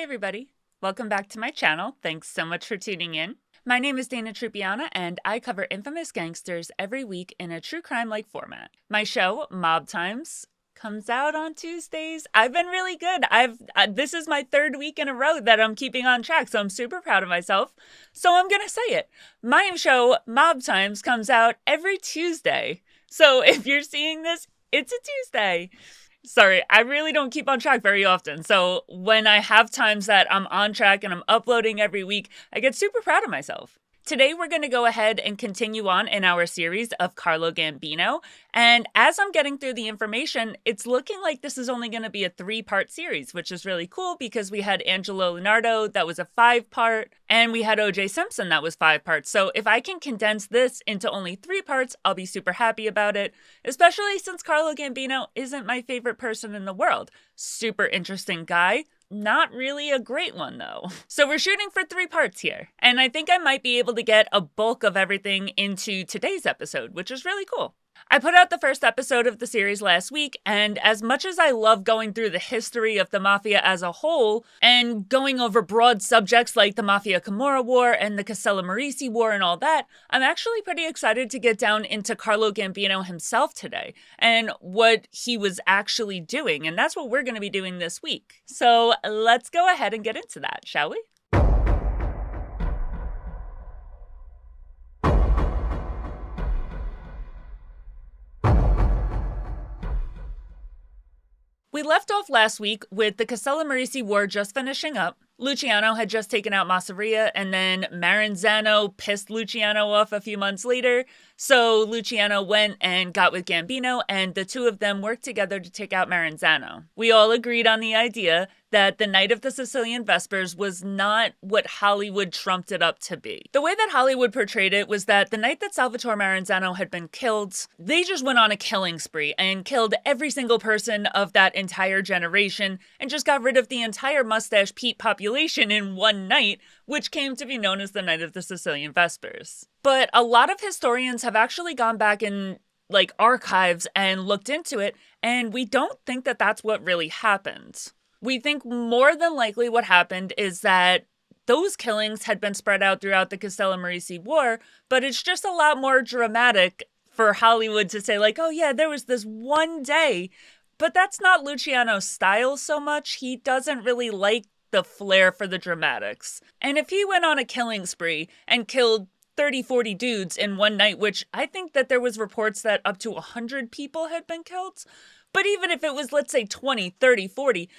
everybody. Welcome back to my channel. Thanks so much for tuning in. My name is Dana Trupiana, and I cover infamous gangsters every week in a true crime-like format. My show, Mob Times, comes out on Tuesdays. I've been really good. This is my third week in a row that I'm keeping on track, so I'm super proud of myself. So I'm gonna say it. My show, Mob Times, comes out every Tuesday. So if you're seeing this, it's a Tuesday. Sorry, I really don't keep on track very often. So when I have times that I'm on track and I'm uploading every week, I get super proud of myself. Today, we're going to go ahead and continue on in our series of Carlo Gambino. And as I'm getting through the information, it's looking like this is only going to be a 3-part series, which is really cool because we had Angelo Leonardo, that was a 5-part, and we had O.J. Simpson, that was 5 parts. So if I can condense this into only 3 parts, I'll be super happy about it, especially since Carlo Gambino isn't my favorite person in the world. Super interesting guy. Not really a great one, though. So we're shooting for 3 parts here, and I think I might be able to get a bulk of everything into today's episode, which is really cool. I put out the first episode of the series last week, and as much as I love going through the history of the Mafia as a whole, and going over broad subjects like the Mafia Camorra War and the Castello Merisi War and all that, I'm actually pretty excited to get down into Carlo Gambino himself today, and what he was actually doing, and that's what we're going to be doing this week. So let's go ahead and get into that, shall we? We left off last week with the Castello Merisi War just finishing up. Luciano had just taken out Masseria, and then Maranzano pissed Luciano off a few months later. So Luciano went and got with Gambino, and the two of them worked together to take out Maranzano. We all agreed on the idea that the night of the Sicilian Vespers was not what Hollywood trumped it up to be. The way that Hollywood portrayed it was that the night that Salvatore Maranzano had been killed, they just went on a killing spree and killed every single person of that entire generation and just got rid of the entire Mustache Pete population in one night, which came to be known as the night of the Sicilian Vespers. But a lot of historians have actually gone back in archives and looked into it, and we don't think that that's what really happened. We think more than likely what happened is that those killings had been spread out throughout the Castello Merisi War, but it's just a lot more dramatic for Hollywood to say oh yeah, there was this one day. But that's not Luciano's style so much. He doesn't really like the flair for the dramatics. And if he went on a killing spree and killed 30, 40 dudes in one night, which I think that there was reports that up to 100 people had been killed. But even if it was, let's say, 20, 30, 40,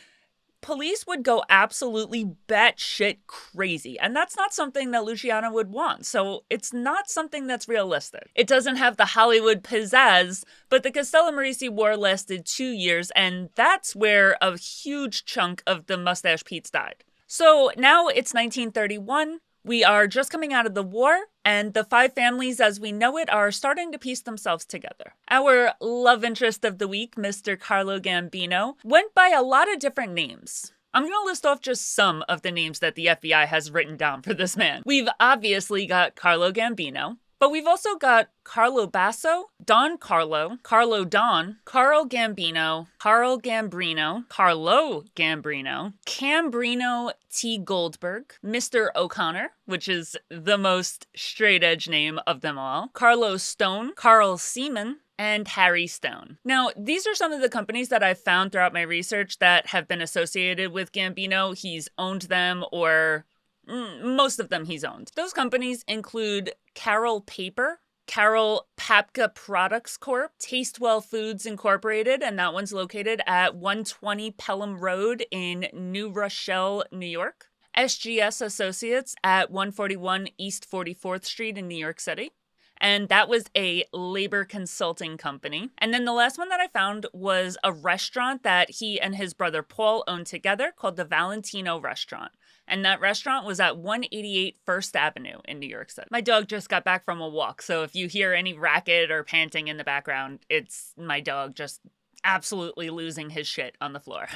police would go absolutely batshit crazy. And that's not something that Luciano would want. So it's not something that's realistic. It doesn't have the Hollywood pizzazz, but the Castello Merisi War lasted 2 years, and that's where a huge chunk of the Mustache Pete's died. So now it's 1931. We are just coming out of the war, and the 5 families as we know it are starting to piece themselves together. Our love interest of the week, Mr. Carlo Gambino, went by a lot of different names. I'm going to list off just some of the names that the FBI has written down for this man. We've obviously got Carlo Gambino, but we've also got Carlo Basso, Don Carlo, Carlo Don, Carl Gambino, Carl Gambrino, Carlo Gambrino, Cambrino T. Goldberg, Mr. O'Connor, which is the most straight edge name of them all, Carlo Stone, Carl Seaman, and Harry Stone. Now, these are some of the companies that I've found throughout my research that have been associated with Gambino. He's owned them, or most of them he's owned. Those companies include Carroll Paper, Carroll Papka Products Corp., Tastewell Foods Incorporated, and that one's located at 120 Pelham Road in New Rochelle, New York. SGS Associates at 141 East 44th Street in New York City. And that was a labor consulting company. And then the last one that I found was a restaurant that he and his brother Paul owned together called the Valentino Restaurant. And that restaurant was at 188 First Avenue in New York City. My dog just got back from a walk, so if you hear any racket or panting in the background, it's my dog just absolutely losing his shit on the floor.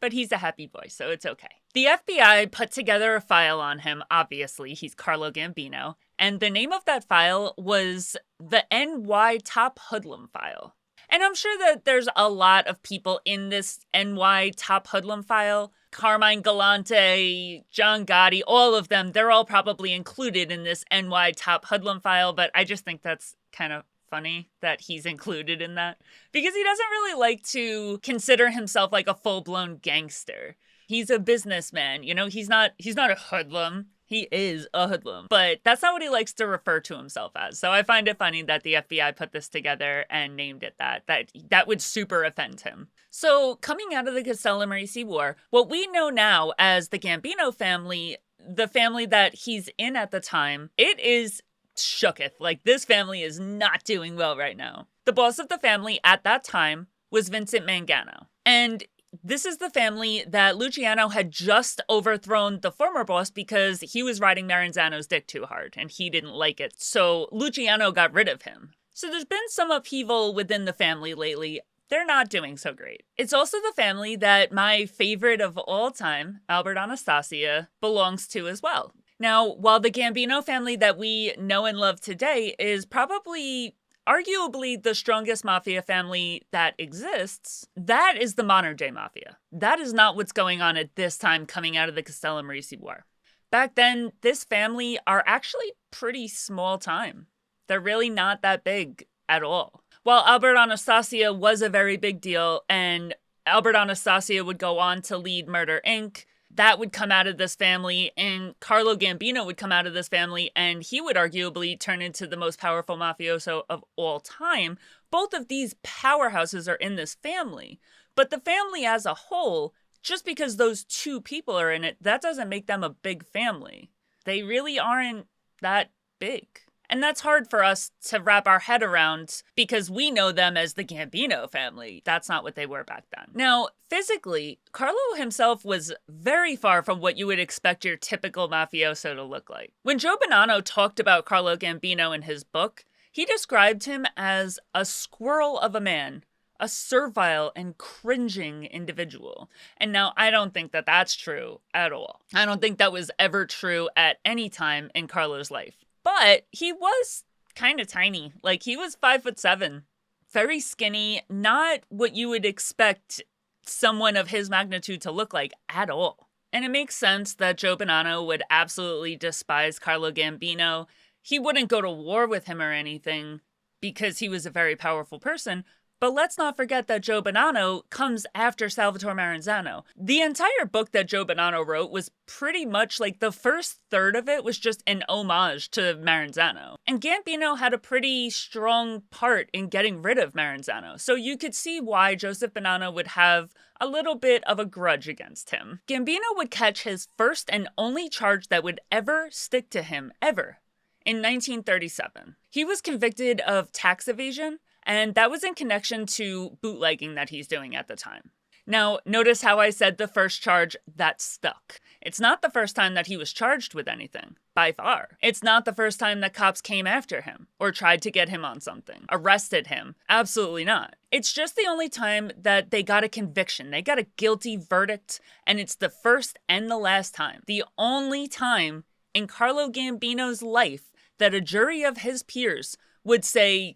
But he's a happy boy, so it's okay. The FBI put together a file on him, obviously, he's Carlo Gambino, and the name of that file was the NY Top Hoodlum File. And I'm sure that there's a lot of people in this NY top hoodlum file. Carmine Galante, John Gotti, all of them, they're all probably included in this NY top hoodlum file, but I just think that's kind of funny that he's included in that because he doesn't really like to consider himself like a full-blown gangster. He's a businessman, you know, he's not a hoodlum. He is a hoodlum, but that's not what he likes to refer to himself as. So I find it funny that the FBI put this together and named it that. That would super offend him. So coming out of the Castellamare War, what we know now as the Gambino family, the family that he's in at the time, it is shooketh. Like, this family is not doing well right now. The boss of the family at that time was Vincent Mangano. And this is the family that Luciano had just overthrown the former boss because he was riding Maranzano's dick too hard and he didn't like it. So Luciano got rid of him. So there's been some upheaval within the family lately. They're not doing so great. It's also the family that my favorite of all time, Albert Anastasia, belongs to as well. Now, while the Gambino family that we know and love today is probably arguably the strongest mafia family that exists, that is the modern day mafia. That is not what's going on at this time coming out of the Castellamare War. Back then, this family are actually pretty small time. They're really not that big at all. While Albert Anastasia was a very big deal, and Albert Anastasia would go on to lead Murder, Inc., that would come out of this family, and Carlo Gambino would come out of this family, and he would arguably turn into the most powerful mafioso of all time. Both of these powerhouses are in this family. But the family as a whole, just because those two people are in it, that doesn't make them a big family. They really aren't that big. And that's hard for us to wrap our head around because we know them as the Gambino family. That's not what they were back then. Now, physically, Carlo himself was very far from what you would expect your typical mafioso to look like. When Joe Bonanno talked about Carlo Gambino in his book, he described him as a squirrel of a man, a servile and cringing individual. And now I don't think that that's true at all. I don't think that was ever true at any time in Carlo's life. But he was kind of tiny. Like, he was 5'7", very skinny, not what you would expect someone of his magnitude to look like at all. And it makes sense that Joe Bonanno would absolutely despise Carlo Gambino. He wouldn't go to war with him or anything because he was a very powerful person. But let's not forget that Joe Bonanno comes after Salvatore Maranzano. The entire book that Joe Bonanno wrote was pretty much like the first third of it was just an homage to Maranzano. And Gambino had a pretty strong part in getting rid of Maranzano. So you could see why Joseph Bonanno would have a little bit of a grudge against him. Gambino would catch his first and only charge that would ever stick to him, ever, in 1937. He was convicted of tax evasion, and that was in connection to bootlegging that he's doing at the time. Now, notice how I said the first charge that stuck. It's not the first time that he was charged with anything, by far. It's not the first time that cops came after him or tried to get him on something, arrested him. Absolutely not. It's just the only time that they got a conviction. They got a guilty verdict, and it's the first and the last time. The only time in Carlo Gambino's life that a jury of his peers would say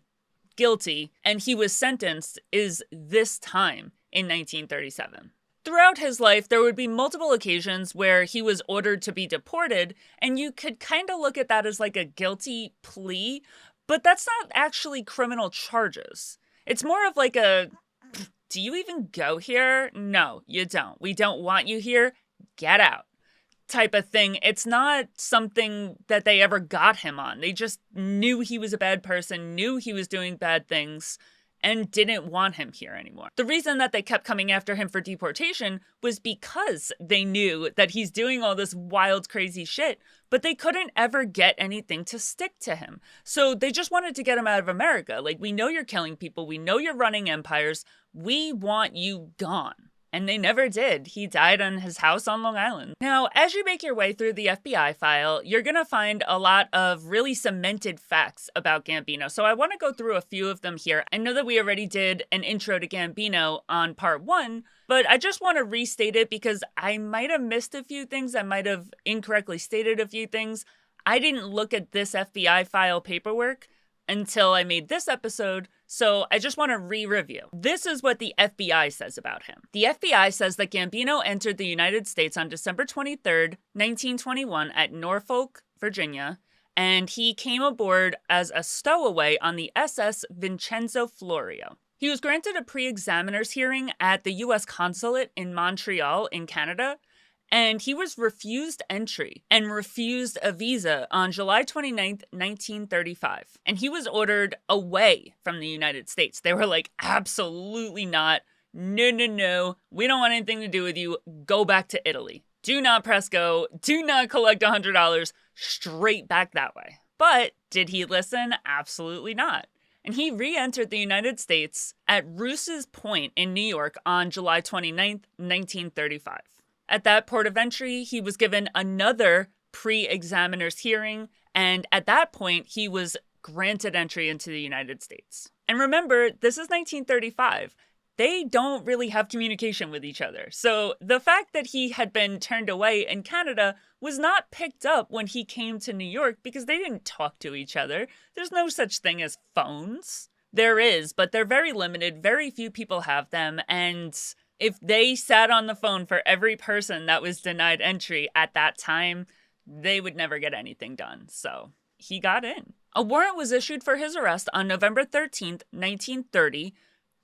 guilty and he was sentenced is this time in 1937. Throughout his life, there would be multiple occasions where he was ordered to be deported, and you could kind of look at that as like a guilty plea, but that's not actually criminal charges. It's more of like a, do you even go here? No, you don't. We don't want you here. Get out. Type of thing. It's not something that they ever got him on. They just knew he was a bad person, knew he was doing bad things, and didn't want him here anymore. The reason that they kept coming after him for deportation was because they knew that he's doing all this wild, crazy shit, but they couldn't ever get anything to stick to him. So they just wanted to get him out of America. Like, we know you're killing people, we know you're running empires, we want you gone. And they never did. He died on his house on Long Island. Now, as you make your way through the FBI file, you're going to find a lot of really cemented facts about Gambino. So I want to go through a few of them here. I know that we already did an intro to Gambino on part 1, but I just want to restate it because I might have missed a few things. I might have incorrectly stated a few things. I didn't look at this FBI file paperwork, until I made this episode, so I just want to re-review. This is what the FBI says about him. The FBI says that Gambino entered the United States on December 23rd, 1921 at Norfolk, Virginia, and he came aboard as a stowaway on the SS Vincenzo Florio. He was granted a pre-examiner's hearing at the U.S. consulate in Montreal in Canada, and he was refused entry and refused a visa on July 29th, 1935. And he was ordered away from the United States. They were like, absolutely not. No. We don't want anything to do with you. Go back to Italy. Do not press go. Do not collect $100. Straight back that way. But did he listen? Absolutely not. And he re-entered the United States at Rouse's Point in New York on July 29th, 1935. At that port of entry, he was given another pre-examiner's hearing, and at that point, he was granted entry into the United States. And remember, this is 1935. They don't really have communication with each other. So the fact that he had been turned away in Canada was not picked up when he came to New York because they didn't talk to each other. There's no such thing as phones. There is, but they're very limited. Very few people have them, and if they sat on the phone for every person that was denied entry at that time, they would never get anything done. So he got in. A warrant was issued for his arrest on November 13th, 1930,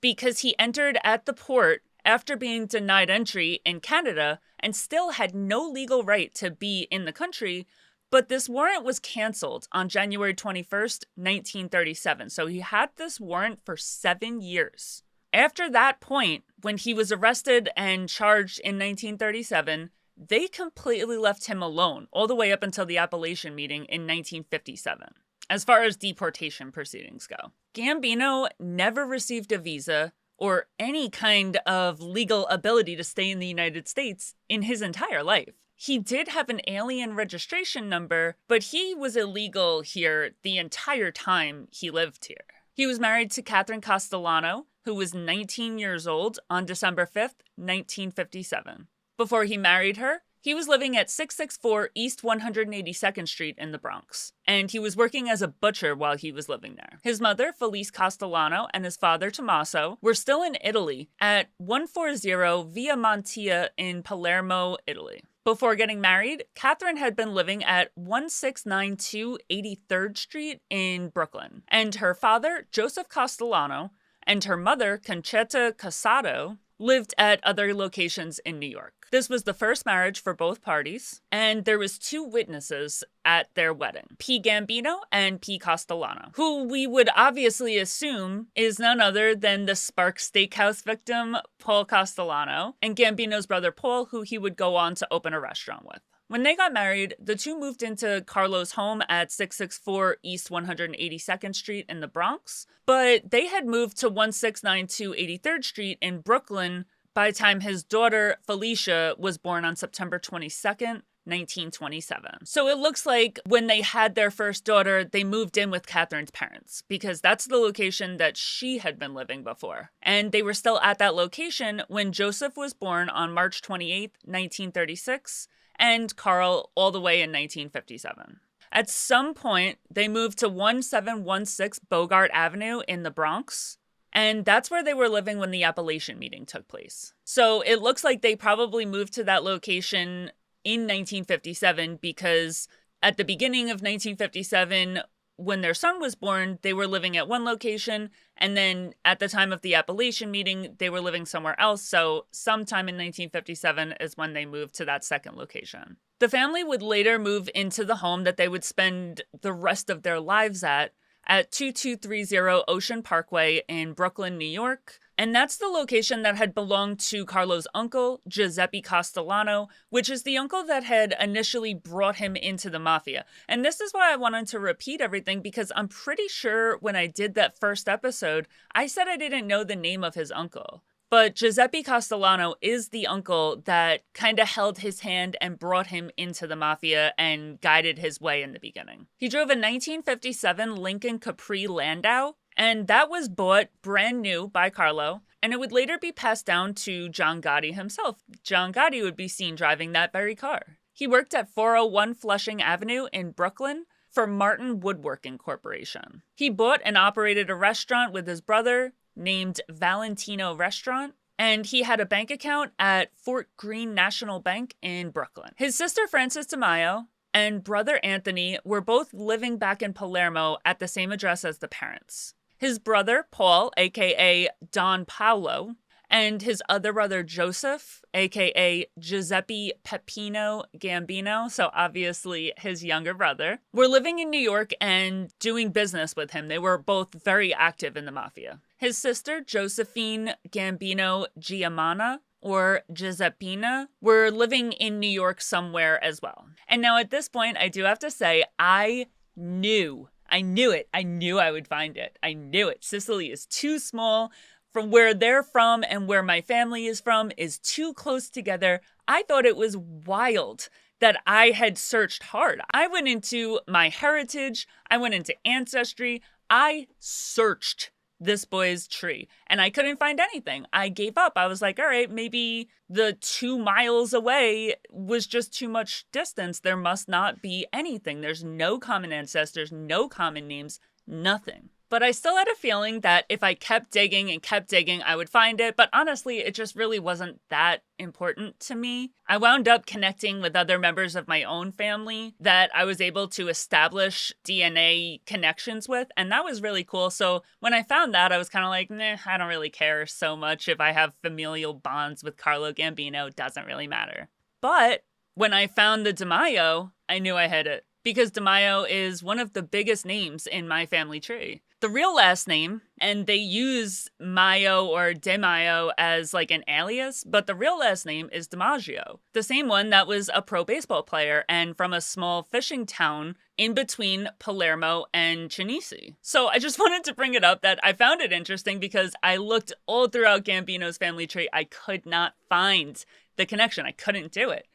because he entered at the port after being denied entry in Canada and still had no legal right to be in the country. But this warrant was canceled on January 21st, 1937. So he had this warrant for 7 years. After that point, when he was arrested and charged in 1937, they completely left him alone all the way up until the Appalachian meeting in 1957, as far as deportation proceedings go. Gambino never received a visa or any kind of legal ability to stay in the United States in his entire life. He did have an alien registration number, but he was illegal here the entire time he lived here. He was married to Catherine Castellano, who was 19 years old on December 5th, 1957. Before he married her, he was living at 664 East 182nd Street in the Bronx, and he was working as a butcher while he was living there. His mother, Felice Castellano, and his father, Tommaso, were still in Italy at 140 Via Mantia in Palermo, Italy. Before getting married, Catherine had been living at 1692 83rd Street in Brooklyn, and her father, Joseph Castellano, and her mother, Concetta Casado, lived at other locations in New York. This was the first marriage for both parties, and there was 2 witnesses at their wedding, P. Gambino and P. Castellano, who we would obviously assume is none other than the Sparks Steakhouse victim, Paul Castellano, and Gambino's brother Paul, who he would go on to open a restaurant with. When they got married, the 2 moved into Carlo's home at 664 East 182nd Street in the Bronx, but they had moved to 1692 83rd Street in Brooklyn by the time his daughter, Felicia, was born on September 22nd, 1927. So it looks like when they had their first daughter, they moved in with Catherine's parents, because that's the location that she had been living before. And they were still at that location when Joseph was born on March 28th, 1936, and Carl all the way in 1957. At some point, they moved to 1716 Bogart Avenue in the Bronx, and that's where they were living when the Appalachian meeting took place. So it looks like they probably moved to that location in 1957 because at the beginning of 1957, when their son was born, they were living at one location, and then at the time of the Appalachian meeting, they were living somewhere else, so sometime in 1957 is when they moved to that second location. The family would later move into the home that they would spend the rest of their lives at 2230 Ocean Parkway in Brooklyn, New York. And that's the location that had belonged to Carlo's uncle, Giuseppe Castellano, which is the uncle that had initially brought him into the mafia. And this is why I wanted to repeat everything, because I'm pretty sure when I did that first episode, I said I didn't know the name of his uncle. But Giuseppe Castellano is the uncle that kind of held his hand and brought him into the mafia and guided his way in the beginning. He drove a 1957 Lincoln Capri Landau, and that was bought brand new by Carlo, and it would later be passed down to John Gotti himself. John Gotti would be seen driving that very car. He worked at 401 Flushing Avenue in Brooklyn for Martin Woodworking Corporation. He bought and operated a restaurant with his brother named Valentino Restaurant, and he had a bank account at Fort Greene National Bank in Brooklyn. His sister Frances DeMaio and brother Anthony were both living back in Palermo at the same address as the parents. His brother, Paul, aka Don Paolo, and his other brother, Joseph, aka Giuseppe Peppino Gambino, so obviously his younger brother, were living in New York and doing business with him. They were both very active in the mafia. His sister, Josephine Gambino Giamana, or Giuseppina, were living in New York somewhere as well. And now at this point, I do have to say, I knew it. I knew I would find it. I knew it. Sicily is too small. From where they're from and where my family is from is too close together. I thought it was wild that I had searched hard. I went into my heritage. I went into Ancestry. I searched this boy's tree and I couldn't find anything. I gave up. I was like, all right, maybe the 2 miles away was just too much distance. There must not be anything. There's no common ancestors, no common names, nothing. But I still had a feeling that if I kept digging and kept digging, I would find it. But honestly, it just really wasn't that important to me. I wound up connecting with other members of my own family that I was able to establish DNA connections with. And that was really cool. So when I found that, I was kind of like, nah, I don't really care so much if I have familial bonds with Carlo Gambino. It doesn't really matter. But when I found the DeMaio, I knew I had it. Because DeMaio is one of the biggest names in my family tree. The real last name, and they use Maio or De Maio as like an alias, but the real last name is DiMaggio, the same one that was a pro baseball player and from a small fishing town in between Palermo and Cinisi. So I just wanted to bring it up that I found it interesting because I looked all throughout Gambino's family tree. I could not find the connection. I couldn't do it.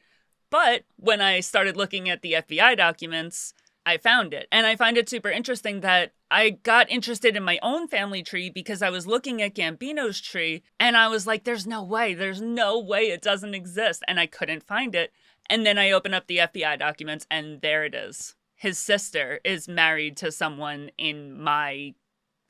But when I started looking at the FBI documents, I found it. And I find it super interesting that I got interested in my own family tree because I was looking at Gambino's tree and I was like, there's no way it doesn't exist. And I couldn't find it. And then I open up the FBI documents and there it is. His sister is married to someone in my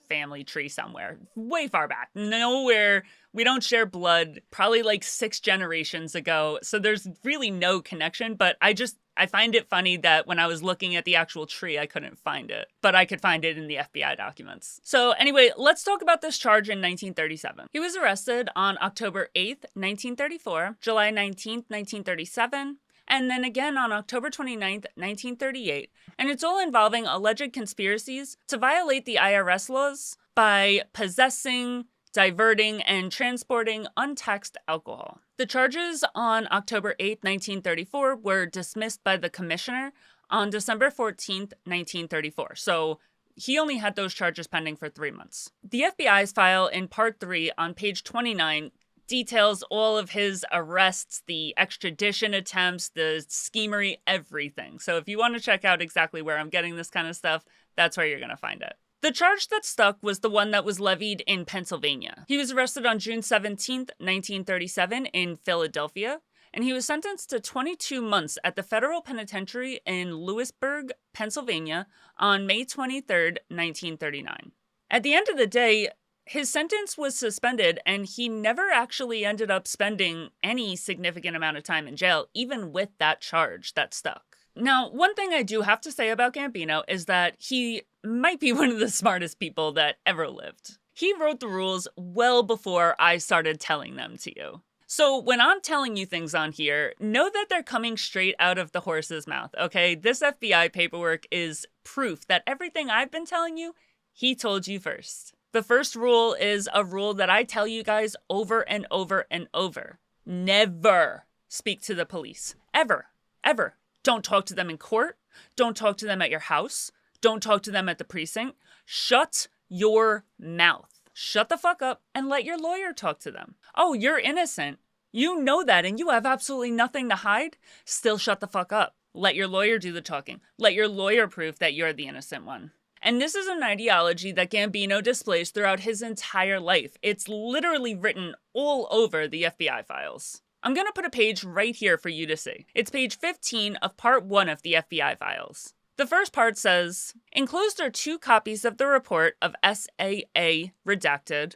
family tree somewhere, way far back, nowhere. We don't share blood, probably like 6 generations ago. So there's really no connection, but I find it funny that when I was looking at the actual tree, I couldn't find it, but I could find it in the FBI documents. So anyway, let's talk about this charge in 1937. He was arrested on October 8th, 1934, July 19th, 1937, and then again on October 29th, 1938. And it's all involving alleged conspiracies to violate the IRS laws by possessing, diverting, and transporting untaxed alcohol. The charges on October 8, 1934 were dismissed by the commissioner on December 14th, 1934. So he only had those charges pending for 3 months. The FBI's file in Part 3 on page 29 details all of his arrests, the extradition attempts, the schemery, everything. So if you want to check out exactly where I'm getting this kind of stuff, that's where you're going to find it. The charge that stuck was the one that was levied in Pennsylvania. He was arrested on June 17th, 1937 in Philadelphia, and he was sentenced to 22 months at the federal penitentiary in Lewisburg, Pennsylvania on May 23rd, 1939. At the end of the day, his sentence was suspended and he never actually ended up spending any significant amount of time in jail, even with that charge that stuck. Now, one thing I do have to say about Gambino is that he might be one of the smartest people that ever lived. He wrote the rules well before I started telling them to you. So when I'm telling you things on here, know that they're coming straight out of the horse's mouth, okay? This FBI paperwork is proof that everything I've been telling you, he told you first. The first rule is a rule that I tell you guys over and over and over. Never speak to the police. Ever. Ever. Don't talk to them in court. Don't talk to them at your house. Don't talk to them at the precinct. Shut your mouth. Shut the fuck up and let your lawyer talk to them. Oh, you're innocent. You know that and you have absolutely nothing to hide. Still shut the fuck up. Let your lawyer do the talking. Let your lawyer prove that you're the innocent one. And this is an ideology that Gambino displays throughout his entire life. It's literally written all over the FBI files. I'm going to put a page right here for you to see. It's page 15 of part 1 of the FBI files. The first part says, enclosed are 2 copies of the report of SAA redacted,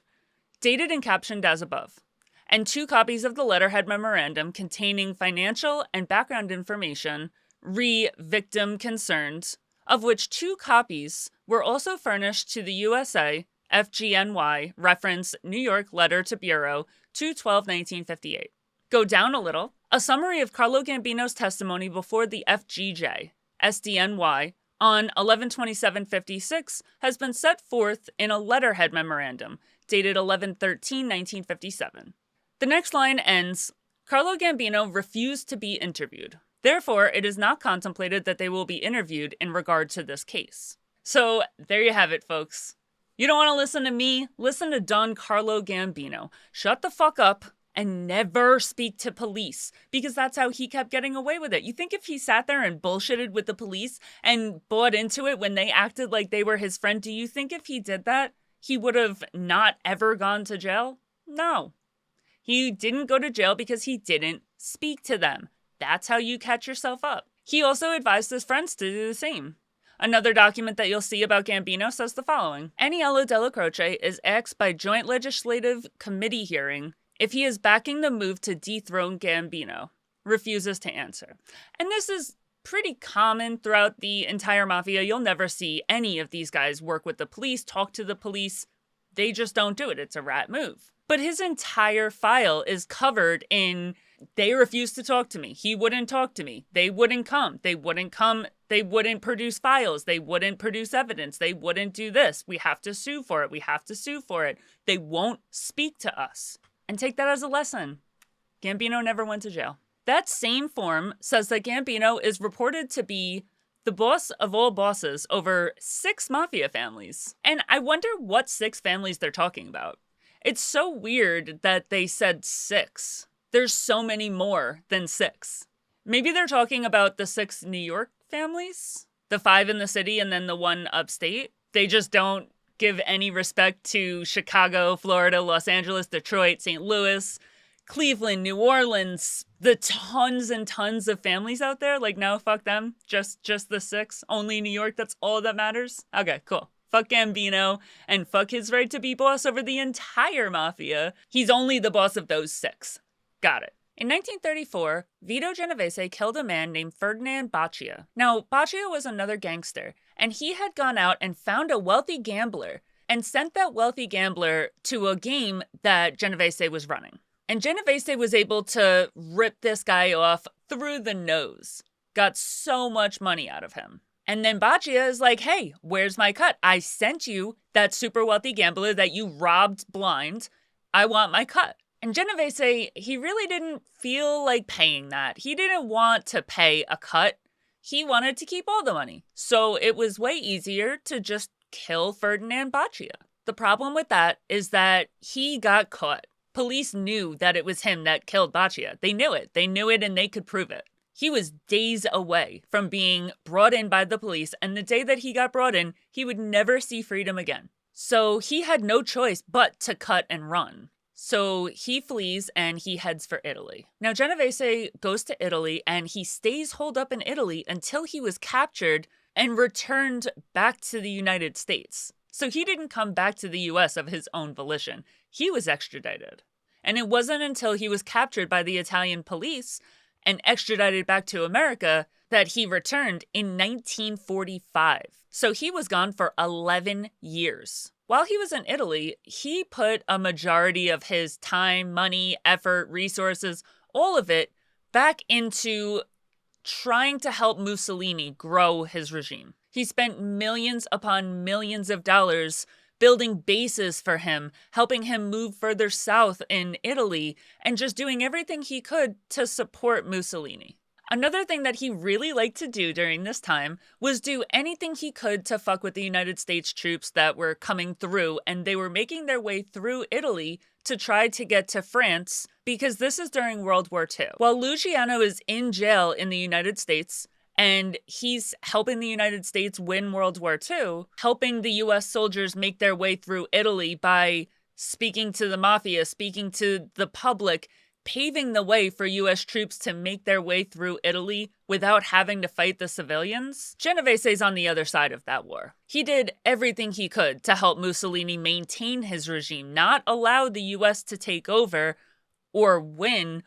dated and captioned as above, and 2 copies of the letterhead memorandum containing financial and background information re-victim concerns, of which 2 copies were also furnished to the USA FGNY reference New York Letter to Bureau 2/12/1958. Go down a little. A summary of Carlo Gambino's testimony before the FGJ SDNY on 11/27/56 has been set forth in a letterhead memorandum dated 11/13/1957. The next line ends, Carlo Gambino refused to be interviewed. Therefore, it is not contemplated that they will be interviewed in regard to this case. So, there you have it, folks. You don't want to listen to me? Listen to Don Carlo Gambino. Shut the fuck up and never speak to police, because that's how he kept getting away with it. You think if he sat there and bullshitted with the police and bought into it when they acted like they were his friend, do you think if he did that, he would have not ever gone to jail? No. He didn't go to jail because he didn't speak to them. That's how you catch yourself up. He also advised his friends to do the same. Another document that you'll see about Gambino says the following. Aniello Della Croce is asked by Joint Legislative Committee hearing if he is backing the move to dethrone Gambino. Refuses to answer. And this is pretty common throughout the entire mafia. You'll never see any of these guys work with the police, talk to the police. They just don't do it. It's a rat move. But his entire file is covered in, they refused to talk to me. He wouldn't talk to me. They wouldn't come. They wouldn't come. They wouldn't produce files. They wouldn't produce evidence. They wouldn't do this. We have to sue for it. We have to sue for it. They won't speak to us. And take that as a lesson. Gambino never went to jail. That same form says that Gambino is reported to be the boss of all bosses over 6 mafia families. And I wonder what 6 families they're talking about. It's so weird that they said 6. There's so many more than 6. Maybe they're talking about the 6 New York families? The 5 in the city and then the 1 upstate? They just don't give any respect to Chicago, Florida, Los Angeles, Detroit, St. Louis, Cleveland, New Orleans, the tons and tons of families out there. Like, no, fuck them. Just the 6. Only New York. That's all that matters. Okay, cool. Fuck Gambino and fuck his right to be boss over the entire mafia. He's only the boss of those 6. Got it. In 1934, Vito Genovese killed a man named Ferdinand Baccia. Now, Baccia was another gangster, and he had gone out and found a wealthy gambler and sent that wealthy gambler to a game that Genovese was running. And Genovese was able to rip this guy off through the nose. Got so much money out of him. And then Baccia is like, hey, where's my cut? I sent you that super wealthy gambler that you robbed blind. I want my cut. And Genovese, he really didn't feel like paying that. He didn't want to pay a cut. He wanted to keep all the money. So it was way easier to just kill Ferdinand Baccia. The problem with that is that he got caught. Police knew that it was him that killed Baccia. They knew it. They knew it and they could prove it. He was days away from being brought in by the police, and the day that he got brought in, he would never see freedom again. So he had no choice but to cut and run. So he flees and he heads for Italy. Now, Genovese goes to Italy and he stays holed up in Italy until he was captured and returned back to the United States. So he didn't come back to the US of his own volition. He was extradited. And it wasn't until he was captured by the Italian police and extradited back to America that he returned in 1945. So he was gone for 11 years. While he was in Italy, he put a majority of his time, money, effort, resources, all of it back into trying to help Mussolini grow his regime. He spent millions upon millions of dollars building bases for him, helping him move further south in Italy, and just doing everything he could to support Mussolini. Another thing that he really liked to do during this time was do anything he could to fuck with the United States troops that were coming through, and they were making their way through Italy to try to get to France, because this is during World War II. While Luciano is in jail in the United States, and he's helping the United States win World War II, helping the US soldiers make their way through Italy by speaking to the mafia, speaking to the public, paving the way for U.S. troops to make their way through Italy without having to fight the civilians. Genovese's on the other side of that war. He did everything he could to help Mussolini maintain his regime, not allow the U.S. to take over or win,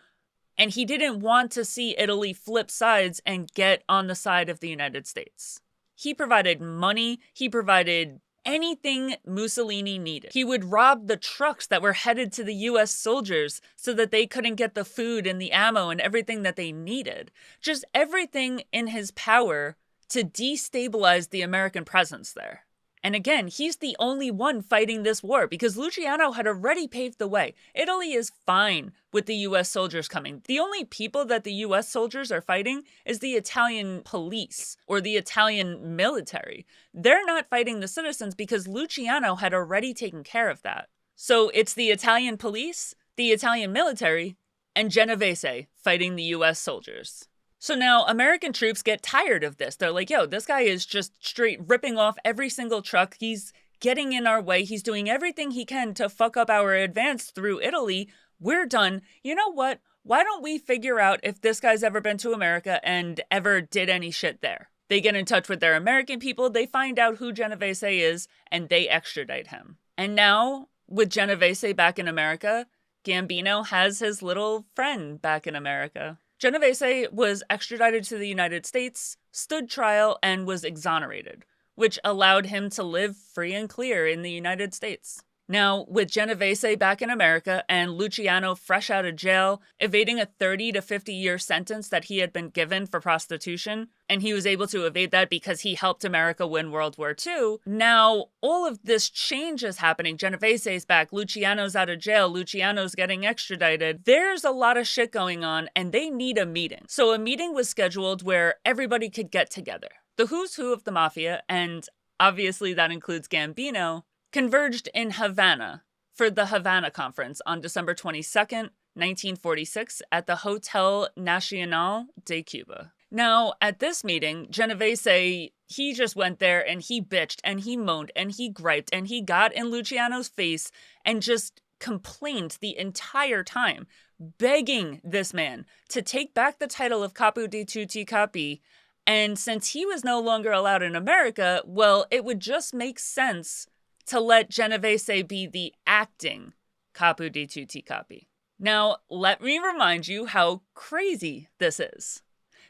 and he didn't want to see Italy flip sides and get on the side of the United States. He provided money, he provided anything Mussolini needed. He would rob the trucks that were headed to the US soldiers so that they couldn't get the food and the ammo and everything that they needed. Just everything in his power to destabilize the American presence there. And again, he's the only one fighting this war because Luciano had already paved the way. Italy is fine with the US soldiers coming. The only people that the US soldiers are fighting is the Italian police or the Italian military. They're not fighting the citizens because Luciano had already taken care of that. So it's the Italian police, the Italian military, and Genovese fighting the US soldiers. So now American troops get tired of this. They're like, yo, this guy is just straight ripping off every single truck. He's getting in our way. He's doing everything he can to fuck up our advance through Italy. We're done. You know what? Why don't we figure out if this guy's ever been to America and ever did any shit there? They get in touch with their American people. They find out who Genovese is and they extradite him. And now with Genovese back in America, Gambino has his little friend back in America. Genovese was extradited to the United States, stood trial, and was exonerated, which allowed him to live free and clear in the United States. Now, with Genovese back in America and Luciano fresh out of jail, evading a 30 to 50-year sentence that he had been given for prostitution, and he was able to evade that because he helped America win World War II, now all of this change is happening. Genovese's back, Luciano's out of jail, Luciano's getting extradited. There's a lot of shit going on, and they need a meeting. So a meeting was scheduled where everybody could get together. The who's who of the mafia, and obviously that includes Gambino, converged in Havana for the Havana Conference on December 22nd, 1946 at the Hotel Nacional de Cuba. Now, at this meeting, Genovese, he just went there and he bitched and he moaned and he griped and he got in Luciano's face and just complained the entire time, begging this man to take back the title of Capo di Tutti Capi. And since he was no longer allowed in America, well, it would just make sense to let Genovese be the acting Capo di Tutti Capi. Now, let me remind you how crazy this is.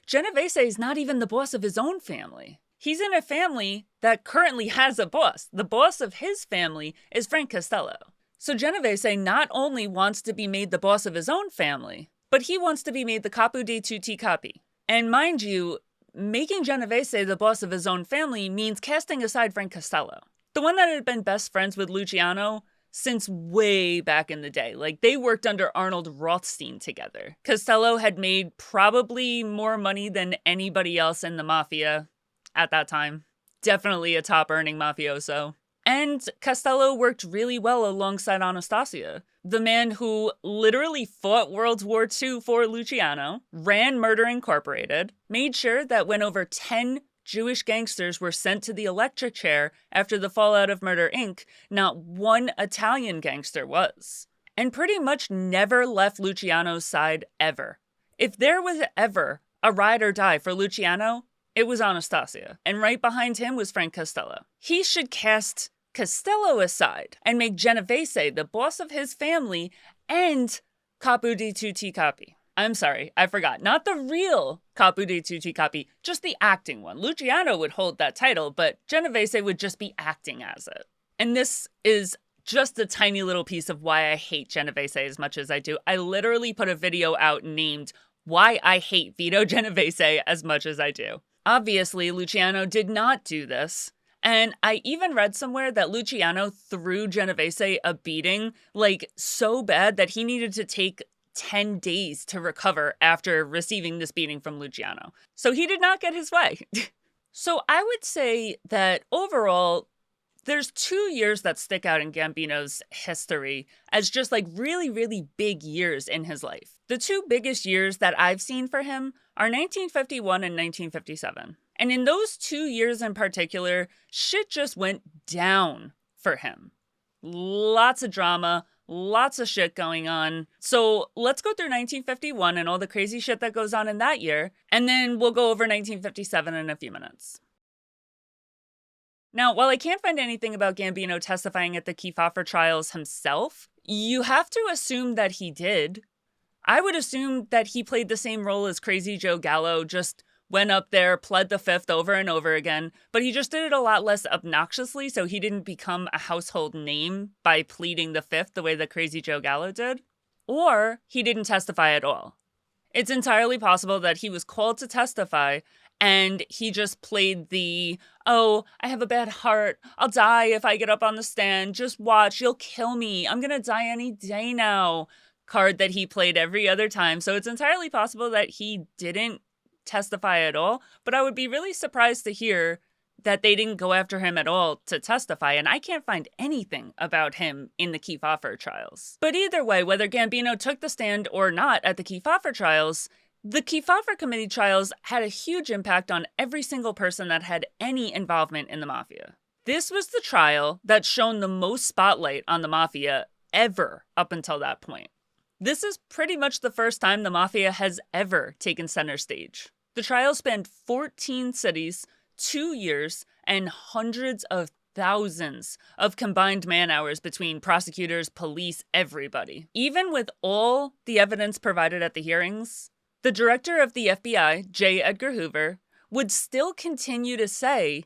Genovese is not even the boss of his own family. He's in a family that currently has a boss. The boss of his family is Frank Costello. So Genovese not only wants to be made the boss of his own family, but he wants to be made the Capo di Tutti Capi. And mind you, making Genovese the boss of his own family means casting aside Frank Costello, the one that had been best friends with Luciano since way back in the day. Like, they worked under Arnold Rothstein together. Costello had made probably more money than anybody else in the mafia at that time. Definitely a top-earning mafioso. And Costello worked really well alongside Anastasia, the man who literally fought World War II for Luciano, ran Murder Incorporated, made sure that when over 10 Jewish gangsters were sent to the electric chair after the fallout of Murder, Inc., not one Italian gangster was. And pretty much never left Luciano's side ever. If there was ever a ride or die for Luciano, it was Anastasia. And right behind him was Frank Costello. He should cast Costello aside and make Genovese the boss of his family and Capo di Tutti Capi. I'm sorry, I forgot. Not the real Capo di Tutti Capi, just the acting one. Luciano would hold that title, but Genovese would just be acting as it. And this is just a tiny little piece of why I hate Genovese as much as I do. I literally put a video out named Why I Hate Vito Genovese as much as I do. Obviously, Luciano did not do this. And I even read somewhere that Luciano threw Genovese a beating, like so bad that he needed to take 10 days to recover after receiving this beating from Luciano. So he did not get his way. So I would say that overall, there's 2 years that stick out in Gambino's history as just like really, really big years in his life. The 2 biggest years that I've seen for him are 1951 and 1957. And in those 2 years in particular, shit just went down for him. Lots of drama, Lots of shit going on. So let's go through 1951 and all the crazy shit that goes on in that year, and then we'll go over 1957 in a few minutes. Now, while I can't find anything about Gambino testifying at the Kefauver trials himself, you have to assume that he did. I would assume that he played the same role as Crazy Joe Gallo, just went up there, pled the fifth over and over again, but he just did it a lot less obnoxiously, so he didn't become a household name by pleading the fifth the way that Crazy Joe Gallo did. Or he didn't testify at all. It's entirely possible that he was called to testify and he just played the, oh, I have a bad heart, I'll die if I get up on the stand, just watch, you'll kill me, I'm gonna die any day now, card that he played every other time. So it's entirely possible that he didn't testify at all, but I would be really surprised to hear that they didn't go after him at all to testify, and I can't find anything about him in the Kefauver trials. But either way, whether Gambino took the stand or not at the Kefauver trials, the Kefauver Committee trials had a huge impact on every single person that had any involvement in the mafia. This was the trial that shone the most spotlight on the mafia ever up until that point. This is pretty much the first time the mafia has ever taken center stage. The trial spanned 14 cities, 2 years, and hundreds of thousands of combined man-hours between prosecutors, police, everybody. Even with all the evidence provided at the hearings, the director of the FBI, J. Edgar Hoover, would still continue to say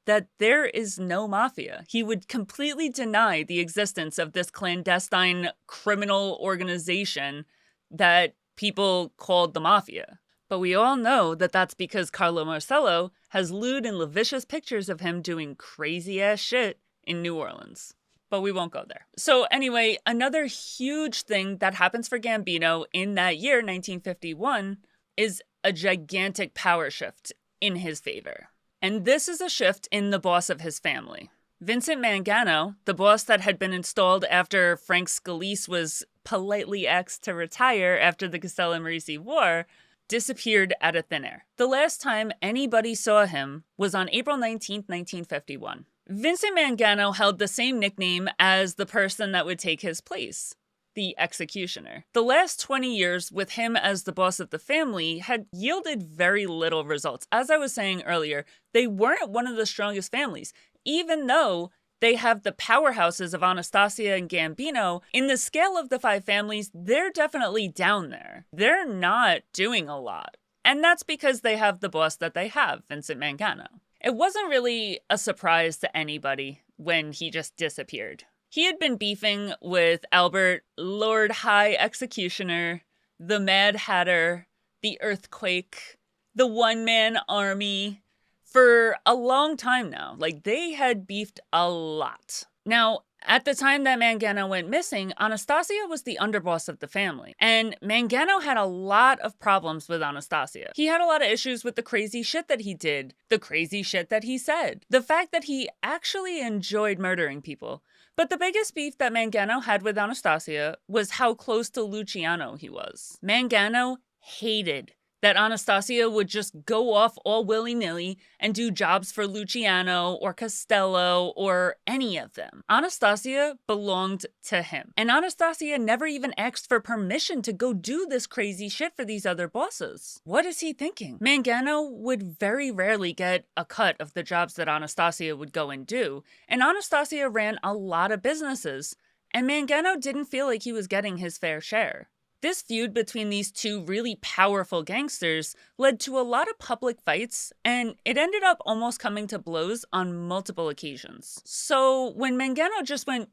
that there is no mafia. He would completely deny the existence of this clandestine criminal organization that people called the mafia. But we all know that that's because Carlo Marcello has lewd and lascivious pictures of him doing crazy-ass shit in New Orleans. But we won't go there. So anyway, another huge thing that happens for Gambino in that year, 1951, is a gigantic power shift in his favor. And this is a shift in the boss of his family. Vincent Mangano, the boss that had been installed after Frank Scalise was politely asked to retire after the Castellammarese War, disappeared out of thin air. The last time anybody saw him was on April 19, 1951. Vincent Mangano held the same nickname as the person that would take his place, the executioner. The last 20 years with him as the boss of the family had yielded very little results. As I was saying earlier, they weren't one of the strongest families, even though they have the powerhouses of Anastasia and Gambino. In the scale of the five families, they're definitely down there. They're not doing a lot. And that's because they have the boss that they have, Vincent Mangano. It wasn't really a surprise to anybody when he just disappeared. He had been beefing with Albert, Lord High Executioner, the Mad Hatter, the Earthquake, the One-Man Army, for a long time now. Like, they had beefed a lot. Now, at the time that Mangano went missing, Anastasia was the underboss of the family. And Mangano had a lot of problems with Anastasia. He had a lot of issues with the crazy shit that he did, the crazy shit that he said, the fact that he actually enjoyed murdering people. But the biggest beef that Mangano had with Anastasia was how close to Luciano he was. Mangano hated that Anastasia would just go off all willy-nilly and do jobs for Luciano or Costello or any of them. Anastasia belonged to him. And Anastasia never even asked for permission to go do this crazy shit for these other bosses. What is he thinking? Mangano would very rarely get a cut of the jobs that Anastasia would go and do. And Anastasia ran a lot of businesses. And Mangano didn't feel like he was getting his fair share. This feud between these two really powerful gangsters led to a lot of public fights, and it ended up almost coming to blows on multiple occasions. So when Mangano just went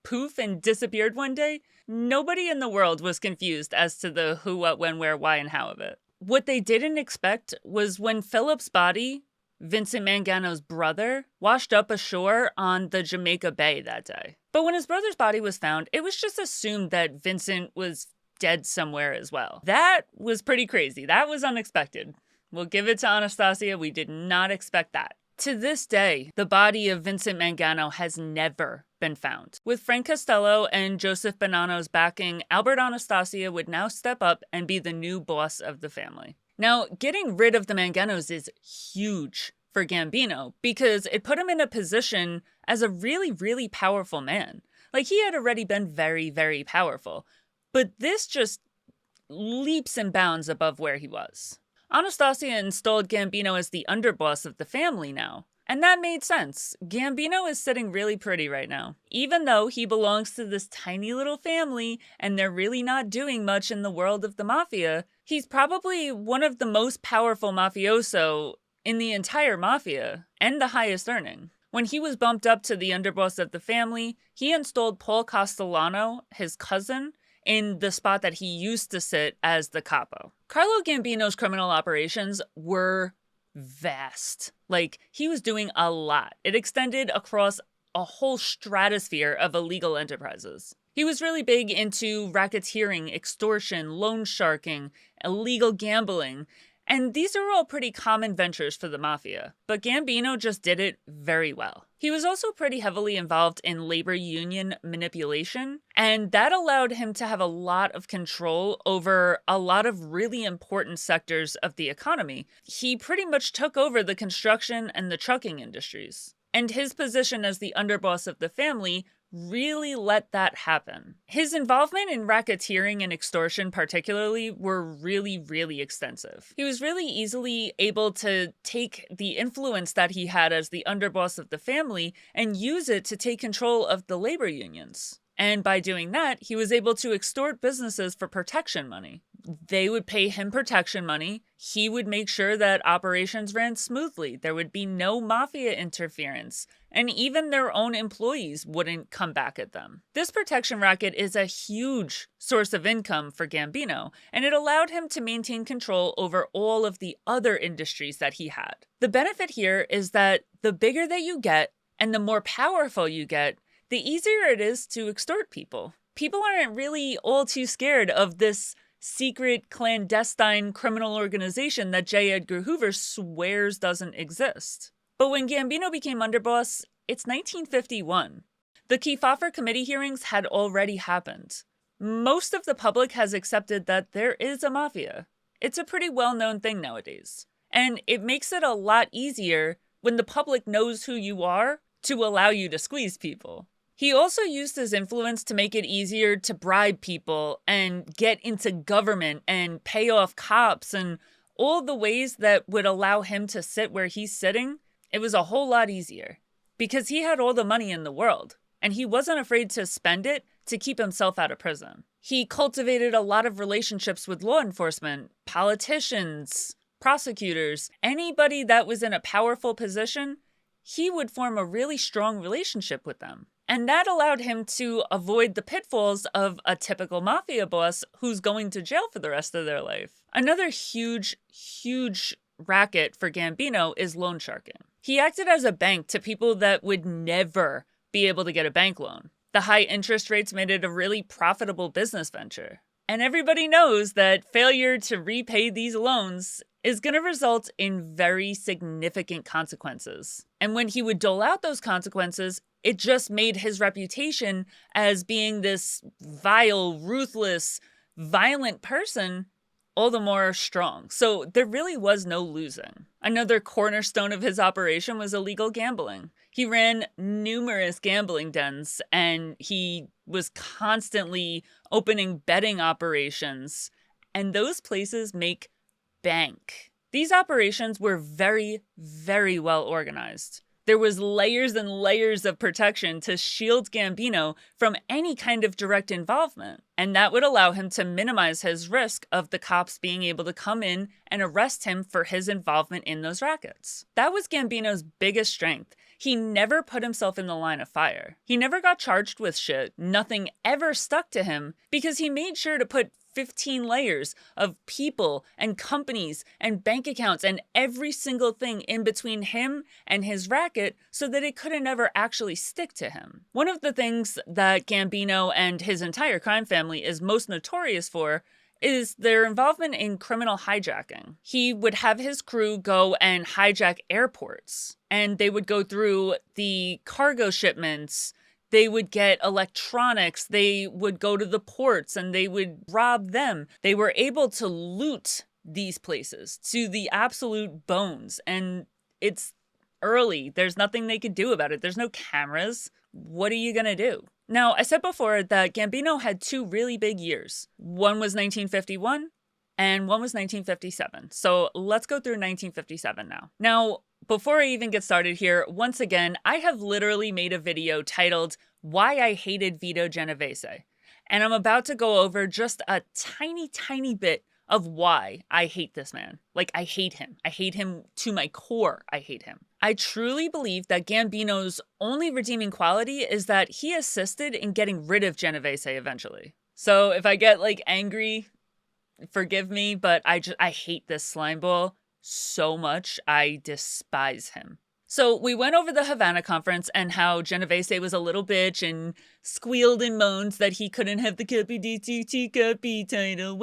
poof and disappeared one day, nobody in the world was confused as to the who, what, when, where, why, and how of it. What they didn't expect was when Philip's body, Vincent Mangano's brother, washed up ashore on the Jamaica Bay that day. But when his brother's body was found, it was just assumed that Vincent was dead somewhere as well. That was pretty crazy. That was unexpected. We'll give it to Anastasia. We did not expect that. To this day, the body of Vincent Mangano has never been found. With Frank Costello and Joseph Bonanno's backing, Albert Anastasia would now step up and be the new boss of the family. Now, getting rid of the Manganos is huge for Gambino because it put him in a position as a really, really powerful man. Like, he had already been very, very powerful. But this just leaps and bounds above where he was. Anastasia installed Gambino as the underboss of the family now. And that made sense. Gambino is sitting really pretty right now. Even though he belongs to this tiny little family and they're really not doing much in the world of the mafia, he's probably one of the most powerful mafioso in the entire mafia and the highest earning. When he was bumped up to the underboss of the family, he installed Paul Castellano, his cousin, in the spot that he used to sit as the capo. Carlo Gambino's criminal operations were vast. Like, he was doing a lot. It extended across a whole stratosphere of illegal enterprises. He was really big into racketeering, extortion, loan sharking, illegal gambling, and these are all pretty common ventures for the mafia, but Gambino just did it very well. He was also pretty heavily involved in labor union manipulation, and that allowed him to have a lot of control over a lot of really important sectors of the economy. He pretty much took over the construction and the trucking industries. And his position as the underboss of the family really let that happen. His involvement in racketeering and extortion particularly were really, really extensive. He was really easily able to take the influence that he had as the underboss of the family and use it to take control of the labor unions. And by doing that, he was able to extort businesses for protection money. They would pay him protection money. He would make sure that operations ran smoothly. There would be no mafia interference. And even their own employees wouldn't come back at them. This protection racket is a huge source of income for Gambino, and it allowed him to maintain control over all of the other industries that he had. The benefit here is that the bigger that you get and the more powerful you get, the easier it is to extort people. People aren't really all too scared of this secret, clandestine criminal organization that J. Edgar Hoover swears doesn't exist. But when Gambino became underboss, it's 1951. The Kefauver committee hearings had already happened. Most of the public has accepted that there is a mafia. It's a pretty well-known thing nowadays. And it makes it a lot easier when the public knows who you are to allow you to squeeze people. He also used his influence to make it easier to bribe people and get into government and pay off cops and all the ways that would allow him to sit where he's sitting. It was a whole lot easier because he had all the money in the world and he wasn't afraid to spend it to keep himself out of prison. He cultivated a lot of relationships with law enforcement, politicians, prosecutors, anybody that was in a powerful position. He would form a really strong relationship with them. And that allowed him to avoid the pitfalls of a typical mafia boss who's going to jail for the rest of their life. Another huge, huge racket for Gambino is loan sharking. He acted as a bank to people that would never be able to get a bank loan. The high interest rates made it a really profitable business venture. And everybody knows that failure to repay these loans is going to result in very significant consequences. And when he would dole out those consequences, it just made his reputation as being this vile, ruthless, violent person all the more strong. So there really was no losing. Another cornerstone of his operation was illegal gambling. He ran numerous gambling dens and he was constantly opening betting operations. And those places make bank. These operations were very, very well organized. There was layers and layers of protection to shield Gambino from any kind of direct involvement. And that would allow him to minimize his risk of the cops being able to come in and arrest him for his involvement in those rackets. That was Gambino's biggest strength. He never put himself in the line of fire. He never got charged with shit. Nothing ever stuck to him because he made sure to put 15 layers of people and companies and bank accounts and every single thing in between him and his racket so that it couldn't ever actually stick to him. One of the things that Gambino and his entire crime family is most notorious for is their involvement in criminal hijacking. He would have his crew go and hijack airports, and they would go through the cargo shipments. They would get electronics, they would go to the ports and they would rob them. They were able to loot these places to the absolute bones. And it's early. There's nothing they could do about it. There's no cameras. What are you going to do? Now, I said before that Gambino had two really big years. One was 1951 and one was 1957. So let's go through 1957 now. Now, before I even get started here, once again, I have literally made a video titled Why I Hated Vito Genovese. And I'm about to go over just a tiny bit of why I hate this man. Like, I hate him. I hate him to my core. I hate him. I truly believe that Gambino's only redeeming quality is that he assisted in getting rid of Genovese eventually. So if I get like angry, forgive me, but I hate this slime ball so much. I despise him. So we went over the Havana conference and how Genovese was a little bitch and squealed and moaned that he couldn't have the Capi DTT Capi title.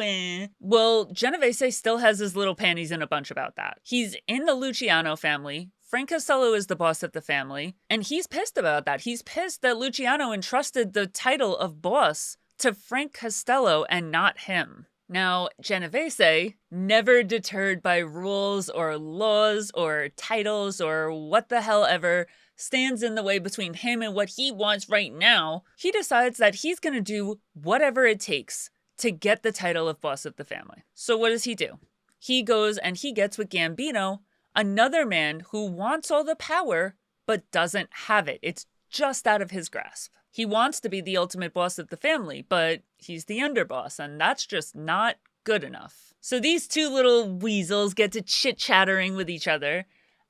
Well, Genovese still has his little panties in a bunch about that. He's in the Luciano family. Frank Costello is the boss of the family, and he's pissed about that. He's pissed that Luciano entrusted the title of boss to Frank Costello and not him. Now, Genovese, never deterred by rules or laws or titles or what the hell ever stands in the way between him and what he wants right now, he decides that he's going to do whatever it takes to get the title of boss of the family. So what does he do? He goes and he gets with Gambino, another man who wants all the power but doesn't have it. It's just out of his grasp. He wants to be the ultimate boss of the family, but he's the underboss, and that's just not good enough. So these two little weasels get to chit-chattering with each other,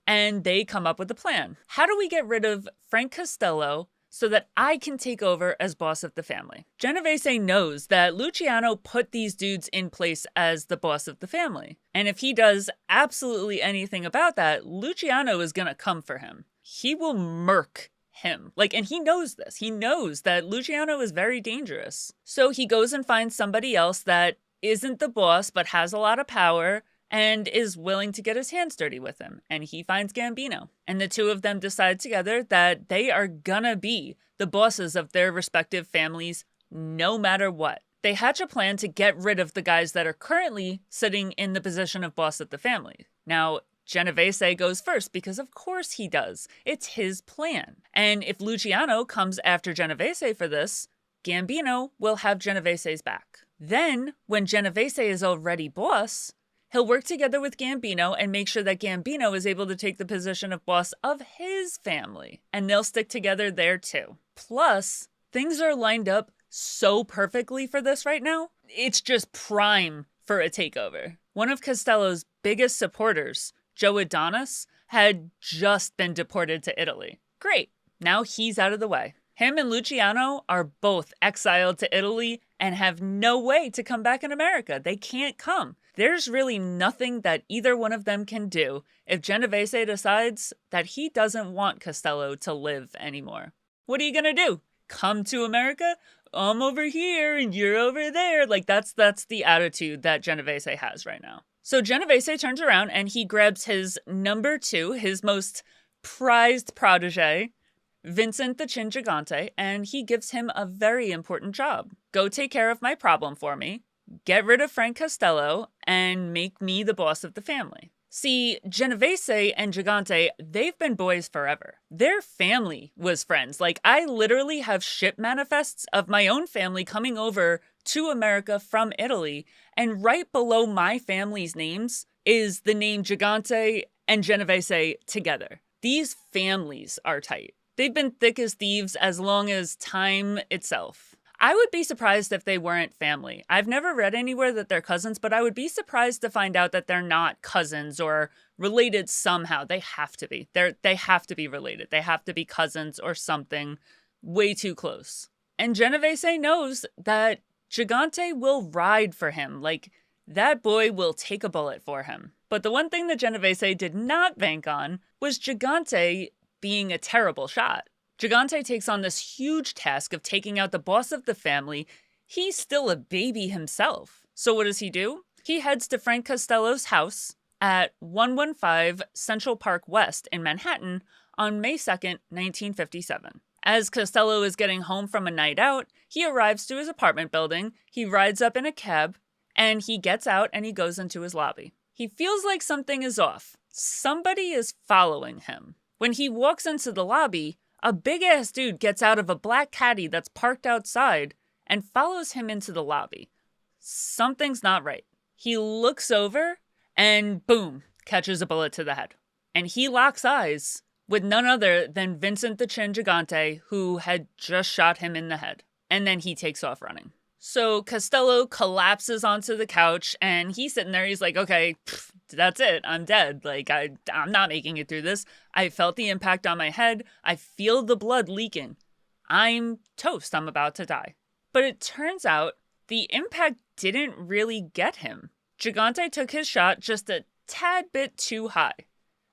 and they come up with a plan. How do we get rid of Frank Costello so that I can take over as boss of the family? Genovese knows that Luciano put these dudes in place as the boss of the family, and if he does absolutely anything about that, Luciano is gonna come for him. He will murk him. And he knows this. He knows that Luciano is very dangerous. So he goes and finds somebody else that isn't the boss but has a lot of power and is willing to get his hands dirty with him. And he finds Gambino. And the two of them decide together that they are gonna be the bosses of their respective families no matter what. They hatch a plan to get rid of the guys that are currently sitting in the position of boss of the family. Now, Genovese goes first because of course he does. It's his plan. And if Luciano comes after Genovese for this, Gambino will have Genovese's back. Then, when Genovese is already boss, he'll work together with Gambino and make sure that Gambino is able to take the position of boss of his family. And they'll stick together there too. Plus, things are lined up so perfectly for this right now. It's just prime for a takeover. One of Costello's biggest supporters, Joe Adonis, had just been deported to Italy. Great, now he's out of the way. Him and Luciano are both exiled to Italy and have no way to come back in America. They can't come. There's really nothing that either one of them can do if Genovese decides that he doesn't want Costello to live anymore. What are you gonna do? Come to America? I'm over here and you're over there. That's the attitude that Genovese has right now. So Genovese turns around and he grabs his number two, his most prized protege, Vincent the Chin Gigante, and he gives him a very important job. Go take care of my problem for me, get rid of Frank Costello, and make me the boss of the family. See, Genovese and Gigante, they've been boys forever. Their family was friends. I literally have ship manifests of my own family coming over to America from Italy, and right below my family's names is the name Gigante and Genovese together. These families are tight. They've been thick as thieves as long as time itself. I would be surprised if they weren't family. I've never read anywhere that they're cousins, but I would be surprised to find out that they're not cousins or related somehow. They have to be. They have to be related. They have to be cousins or something way too close. And Genovese knows that Gigante will ride for him. That boy will take a bullet for him. But the one thing that Genovese did not bank on was Gigante being a terrible shot. Gigante takes on this huge task of taking out the boss of the family. He's still a baby himself. So what does he do? He heads to Frank Costello's house at 115 Central Park West in Manhattan on May 2nd, 1957. As Costello is getting home from a night out, he arrives to his apartment building, he rides up in a cab, and he gets out and he goes into his lobby. He feels like something is off. Somebody is following him. When he walks into the lobby, a big-ass dude gets out of a black caddy that's parked outside and follows him into the lobby. Something's not right. He looks over and boom, catches a bullet to the head. And he locks eyes with none other than Vincent the Chin Gigante, who had just shot him in the head. And then he takes off running. So Costello collapses onto the couch and he's sitting there. He's like, okay, that's it. I'm dead. Like, I'm not making it through this. I felt the impact on my head. I feel the blood leaking. I'm toast. I'm about to die. But it turns out the impact didn't really get him. Gigante took his shot just a tad bit too high.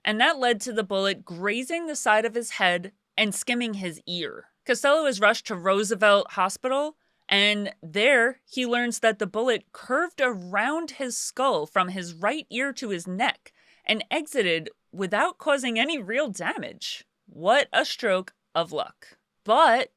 And that led to the bullet grazing the side of his head and skimming his ear. Costello is rushed to Roosevelt Hospital, and there he learns that the bullet curved around his skull from his right ear to his neck and exited without causing any real damage. What a stroke of luck. But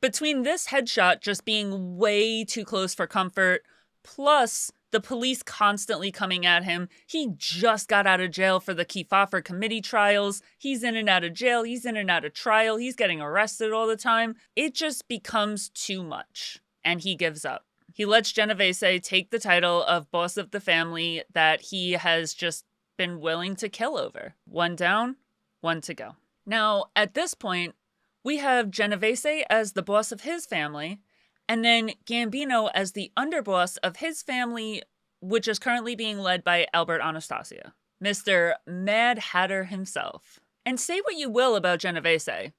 between this headshot just being way too close for comfort, plus the police constantly coming at him, he just got out of jail for the Kefauver committee trials, he's in and out of jail, he's in and out of trial, he's getting arrested all the time, it just becomes too much, and he gives up. He lets Genovese take the title of boss of the family that he has just been willing to kill over. One down, one to go. Now, at this point, we have Genovese as the boss of his family, and then Gambino as the underboss of his family, which is currently being led by Albert Anastasia, Mr. Mad Hatter himself. And say what you will about Genovese,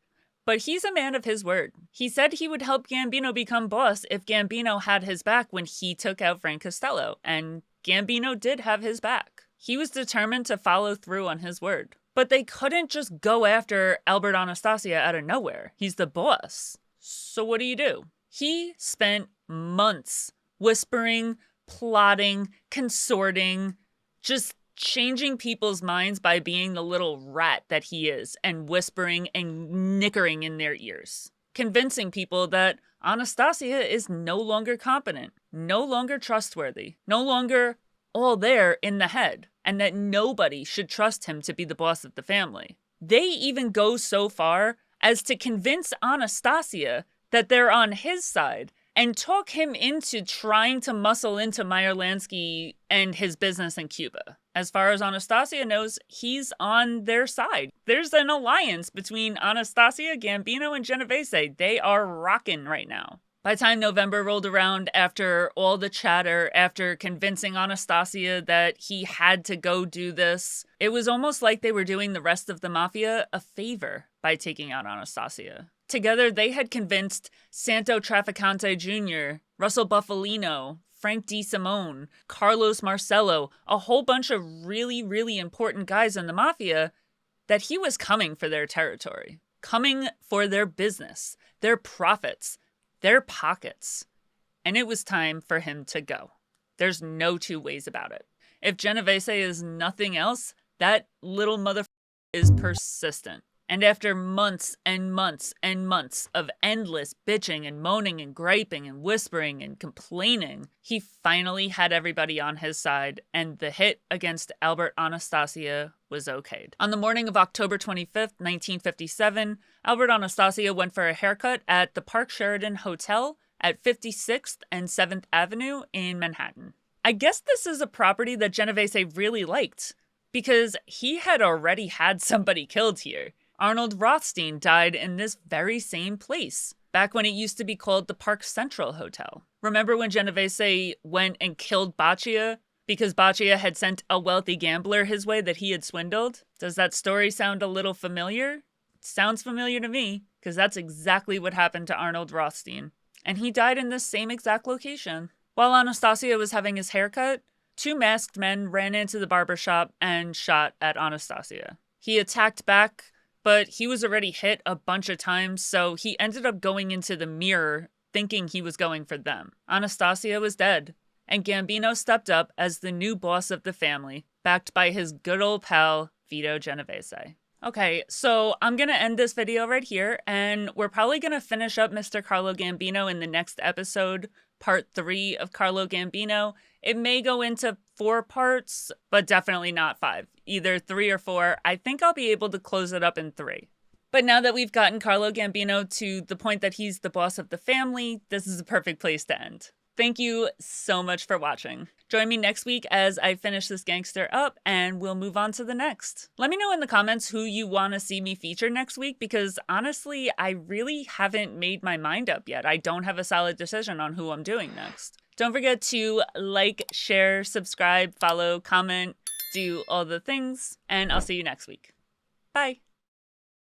but he's a man of his word. He said he would help Gambino become boss if Gambino had his back when he took out Frank Costello, and Gambino did have his back. He was determined to follow through on his word. But they couldn't just go after Albert Anastasia out of nowhere. He's the boss. So what do? He spent months whispering, plotting, consorting, just changing people's minds by being the little rat that he is and whispering and nickering in their ears, convincing people that Anastasia is no longer competent, no longer trustworthy, no longer all there in the head, and that nobody should trust him to be the boss of the family. They even go so far as to convince Anastasia that they're on his side and talk him into trying to muscle into Meyer Lansky and his business in Cuba. As far as Anastasia knows, he's on their side. There's an alliance between Anastasia, Gambino, and Genovese. They are rocking right now. By the time November rolled around, after all the chatter, after convincing Anastasia that he had to go do this, it was almost like they were doing the rest of the mafia a favor by taking out Anastasia. Together, they had convinced Santo Trafficante Jr., Russell Buffalino, Frank DeSimone, Carlos Marcello, a whole bunch of really, really important guys in the mafia, that he was coming for their territory, coming for their business, their profits, their pockets. And it was time for him to go. There's no two ways about it. If Genovese is nothing else, that little motherfucker is persistent. And after months and months and months of endless bitching and moaning and griping and whispering and complaining, he finally had everybody on his side, and the hit against Albert Anastasia was okayed. On the morning of October 25th, 1957, Albert Anastasia went for a haircut at the Park Sheridan Hotel at 56th and 7th Avenue in Manhattan. I guess this is a property that Genovese really liked, because he had already had somebody killed here. Arnold Rothstein died in this very same place, back when it used to be called the Park Central Hotel. Remember when Genovese went and killed Baccia because Baccia had sent a wealthy gambler his way that he had swindled? Does that story sound a little familiar? It sounds familiar to me, because that's exactly what happened to Arnold Rothstein. And he died in this same exact location. While Anastasia was having his haircut, two masked men ran into the barbershop and shot at Anastasia. He attacked back, but he was already hit a bunch of times, so he ended up going into the mirror thinking he was going for them. Anastasia was dead, and Gambino stepped up as the new boss of the family, backed by his good old pal, Vito Genovese. Okay, so I'm going to end this video right here, and we're probably going to finish up Mr. Carlo Gambino in the next episode, part 3 of Carlo Gambino. It may go into 4 parts, but definitely not 5. Either 3 or 4. I think I'll be able to close it up in 3. But now that we've gotten Carlo Gambino to the point that he's the boss of the family, this is a perfect place to end. Thank you so much for watching. Join me next week as I finish this gangster up and we'll move on to the next. Let me know in the comments who you want to see me feature next week because honestly, I really haven't made my mind up yet. I don't have a solid decision on who I'm doing next. Don't forget to like, share, subscribe, follow, comment, do all the things, and I'll see you next week. Bye.